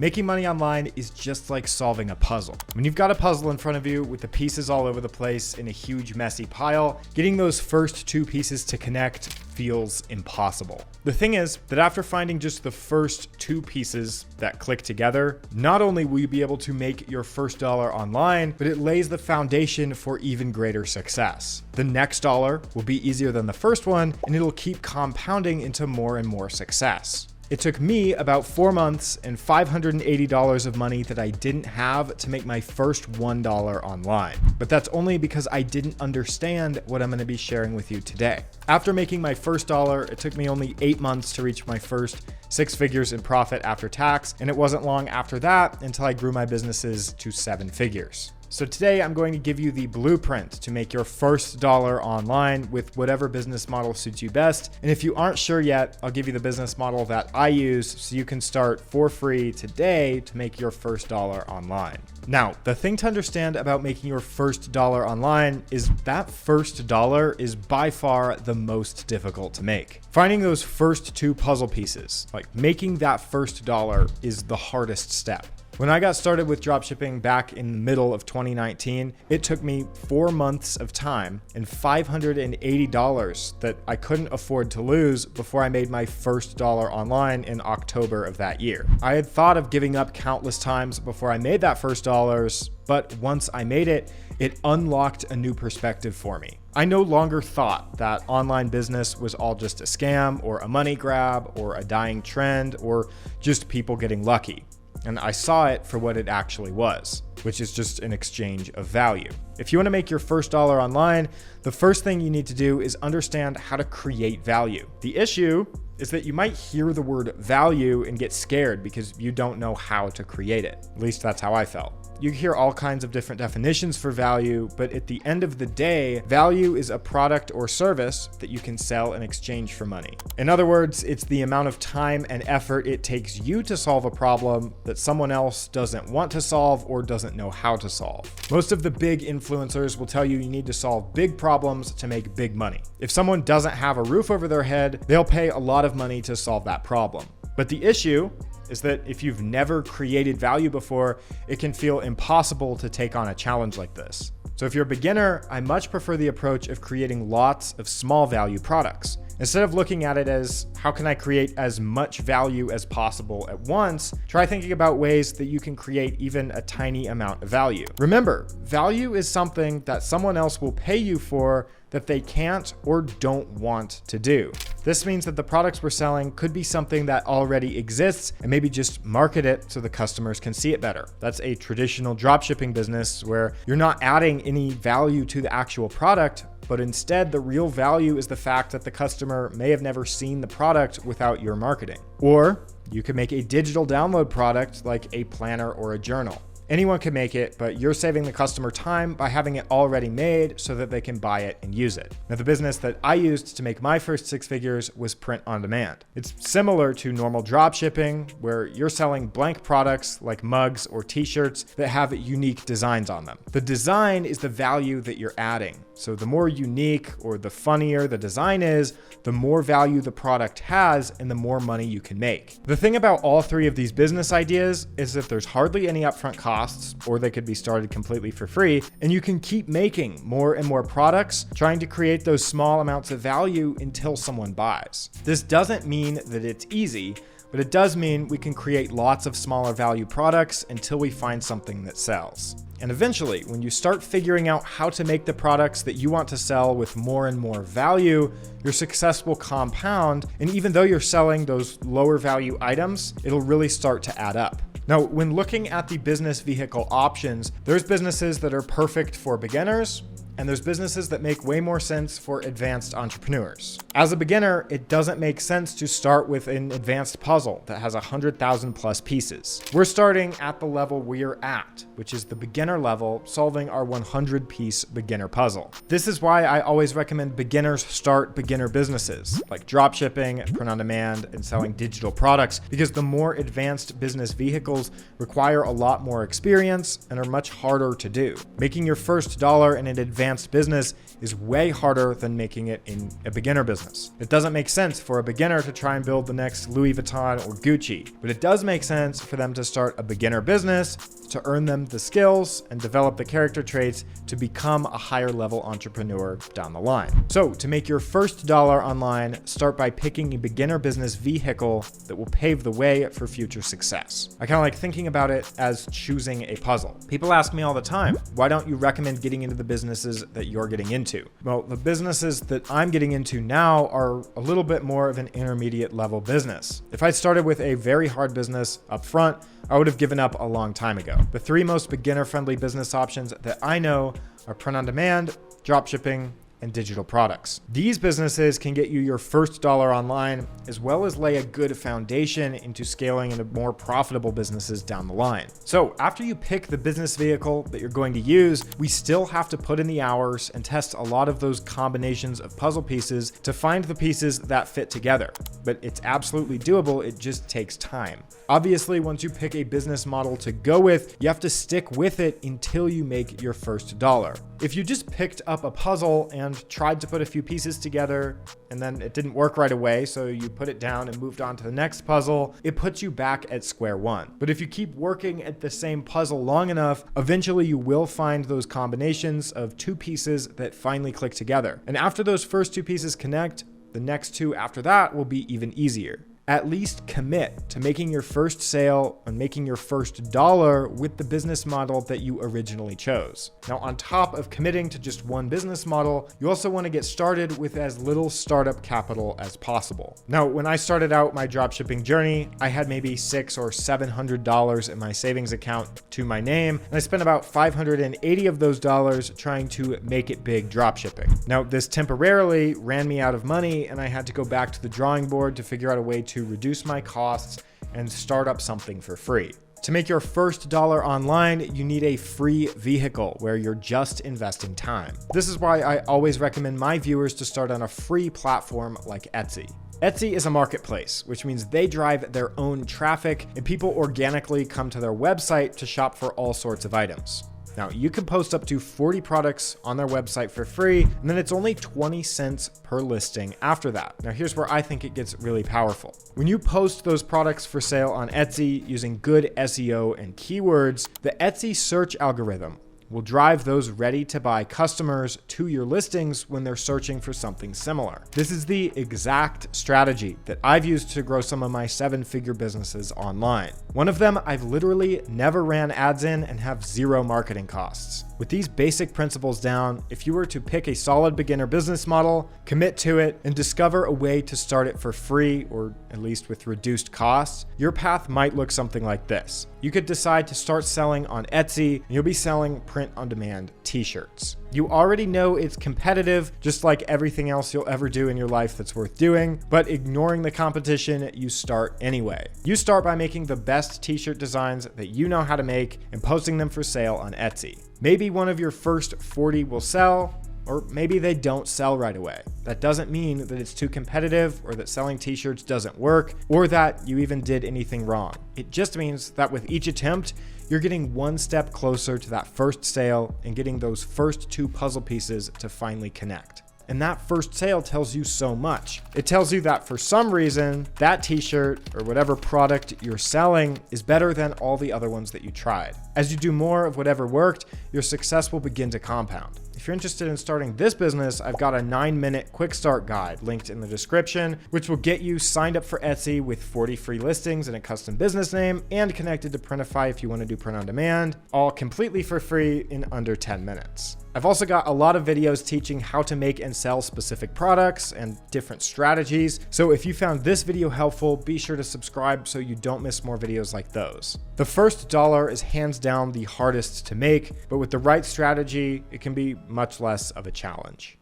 Making money online is just like solving a puzzle. When you've got a puzzle in front of you with the pieces all over the place in a huge messy pile, getting those first two pieces to connect feels impossible. The thing is that after finding just the first two pieces that click together, not only will you be able to make your first dollar online, but it lays the foundation for even greater success. The next dollar will be easier than the first one, and it'll keep compounding into more and more success. It took me about 4 months and $580 of money that I didn't have to make my first $1 online. But that's only because I didn't understand what I'm going to be sharing with you today. After making my first dollar, it took me only 8 months to reach my first 6 figures in profit after tax, and it wasn't long after that until I grew my businesses to 7 figures. So today I'm going to give you the blueprint to make your first dollar online with whatever business model suits you best. And if you aren't sure yet, I'll give you the business model that I use so you can start for free today to make your first dollar online. Now, the thing to understand about making your first dollar online is that first dollar is by far the most difficult to make. Finding those first two puzzle pieces, like making that first dollar, is the hardest step. When I got started with dropshipping back in the middle of 2019, it took me 4 months of time and $580 that I couldn't afford to lose before I made my first dollar online in October of that year. I had thought of giving up countless times before I made that first dollars, but once I made it, it unlocked a new perspective for me. I no longer thought that online business was all just a scam or a money grab or a dying trend or just people getting lucky. And I saw it for what it actually was, which is just an exchange of value. If you want to make your first dollar online, the first thing you need to do is understand how to create value. The issue is that you might hear the word value and get scared because you don't know how to create it. At least that's how I felt. You hear all kinds of different definitions for value, but at the end of the day, value is a product or service that you can sell in exchange for money. In other words, it's the amount of time and effort it takes you to solve a problem that someone else doesn't want to solve or doesn't know how to solve. Most of the big influencers will tell you need to solve big problems to make big money. If someone doesn't have a roof over their head, they'll pay a lot of money to solve that problem. But the issue is that if you've never created value before, it can feel impossible to take on a challenge like this. So if you're a beginner, I much prefer the approach of creating lots of small value products. Instead of looking at it as how can I create as much value as possible at once, try thinking about ways that you can create even a tiny amount of value. Remember, value is something that someone else will pay you for that they can't or don't want to do. This means that the products we're selling could be something that already exists and maybe just market it so the customers can see it better. That's a traditional dropshipping business where you're not adding any value to the actual product, but instead the real value is the fact that the customer may have never seen the product without your marketing. Or you could make a digital download product like a planner or a journal. Anyone can make it, but you're saving the customer time by having it already made so that they can buy it and use it. Now, the business that I used to make my first 6 figures was print on demand. It's similar to normal drop shipping, where you're selling blank products like mugs or t-shirts that have unique designs on them. The design is the value that you're adding. So the more unique or the funnier the design is, the more value the product has and the more money you can make. The thing about all 3 of these business ideas is that there's hardly any upfront costs, or they could be started completely for free, and you can keep making more and more products, trying to create those small amounts of value until someone buys. This doesn't mean that it's easy, but it does mean we can create lots of smaller value products until we find something that sells. And eventually, when you start figuring out how to make the products that you want to sell with more and more value, your success will compound. And even though you're selling those lower value items, it'll really start to add up. Now, when looking at the business vehicle options, there's businesses that are perfect for beginners, and there's businesses that make way more sense for advanced entrepreneurs. As a beginner, it doesn't make sense to start with an advanced puzzle that has 100,000 plus pieces. We're starting at the level we're at, which is the beginner level, solving our 100-piece beginner puzzle. This is why I always recommend beginners start beginner businesses, like dropshipping, print on demand, and selling digital products, because the more advanced business vehicles require a lot more experience and are much harder to do. Making your first dollar in an advanced advanced business is way harder than making it in a beginner business. It doesn't make sense for a beginner to try and build the next Louis Vuitton or Gucci, but it does make sense for them to start a beginner business to earn them the skills and develop the character traits to become a higher level entrepreneur down the line. So to make your first dollar online, start by picking a beginner business vehicle that will pave the way for future success. I kind of like thinking about it as choosing a puzzle. People ask me all the time, why don't you recommend getting into the businesses that you're getting into? Well, the businesses that I'm getting into now are a little bit more of an intermediate level business. If I started with a very hard business up front, I would have given up a long time ago. The three most beginner-friendly business options that I know are print on demand, dropshipping, and digital products. These businesses can get you your first dollar online, as well as lay a good foundation into scaling into more profitable businesses down the line. So after you pick the business vehicle that you're going to use, we still have to put in the hours and test a lot of those combinations of puzzle pieces to find the pieces that fit together. But it's absolutely doable, it just takes time. Obviously, once you pick a business model to go with, you have to stick with it until you make your first dollar. If you just picked up a puzzle and tried to put a few pieces together and then it didn't work right away, so you put it down and moved on to the next puzzle, it puts you back at square one. But if you keep working at the same puzzle long enough, eventually you will find those combinations of two pieces that finally click together. And after those first two pieces connect, the next two after that will be even easier. At least commit to making your first sale and making your first dollar with the business model that you originally chose. Now, on top of committing to just one business model, you also want to get started with as little startup capital as possible. Now, when I started out my dropshipping journey, I had maybe $600 or $700 in my savings account to my name, and I spent about 580 of those dollars trying to make it big dropshipping. Now, this temporarily ran me out of money, and I had to go back to the drawing board to figure out a way to reduce my costs and start up something for free. To make your first dollar online, you need a free vehicle where you're just investing time. This is why I always recommend my viewers to start on a free platform like Etsy. Etsy is a marketplace, which means they drive their own traffic and people organically come to their website to shop for all sorts of items. Now, you can post up to 40 products on their website for free, and then it's only 20 cents per listing after that. Now, here's where I think it gets really powerful. When you post those products for sale on Etsy using good SEO and keywords, the Etsy search algorithm will drive those ready-to-buy customers to your listings when they're searching for something similar. This is the exact strategy that I've used to grow some of my 7-figure businesses online. One of them I've literally never ran ads in and have zero marketing costs. With these basic principles down, if you were to pick a solid beginner business model, commit to it, and discover a way to start it for free, or at least with reduced costs, your path might look something like this. You could decide to start selling on Etsy, and you'll be selling print-on-demand t-shirts. You already know it's competitive, just like everything else you'll ever do in your life that's worth doing, but ignoring the competition, you start anyway. You start by making the best t-shirt designs that you know how to make and posting them for sale on Etsy. Maybe one of your first 40 will sell, or maybe they don't sell right away. That doesn't mean that it's too competitive or that selling t-shirts doesn't work or that you even did anything wrong. It just means that with each attempt, you're getting one step closer to that first sale and getting those first two puzzle pieces to finally connect. And that first sale tells you so much. It tells you that for some reason, that t-shirt or whatever product you're selling is better than all the other ones that you tried. As you do more of whatever worked, your success will begin to compound. If you're interested in starting this business, I've got a 9-minute quick start guide linked in the description, which will get you signed up for Etsy with 40 free listings and a custom business name and connected to Printify if you want to do print on demand, all completely for free in under 10 minutes. I've also got a lot of videos teaching how to make and sell specific products and different strategies. So if you found this video helpful, be sure to subscribe so you don't miss more videos like those. The first dollar is hands down the hardest to make, but with the right strategy, it can be much less of a challenge.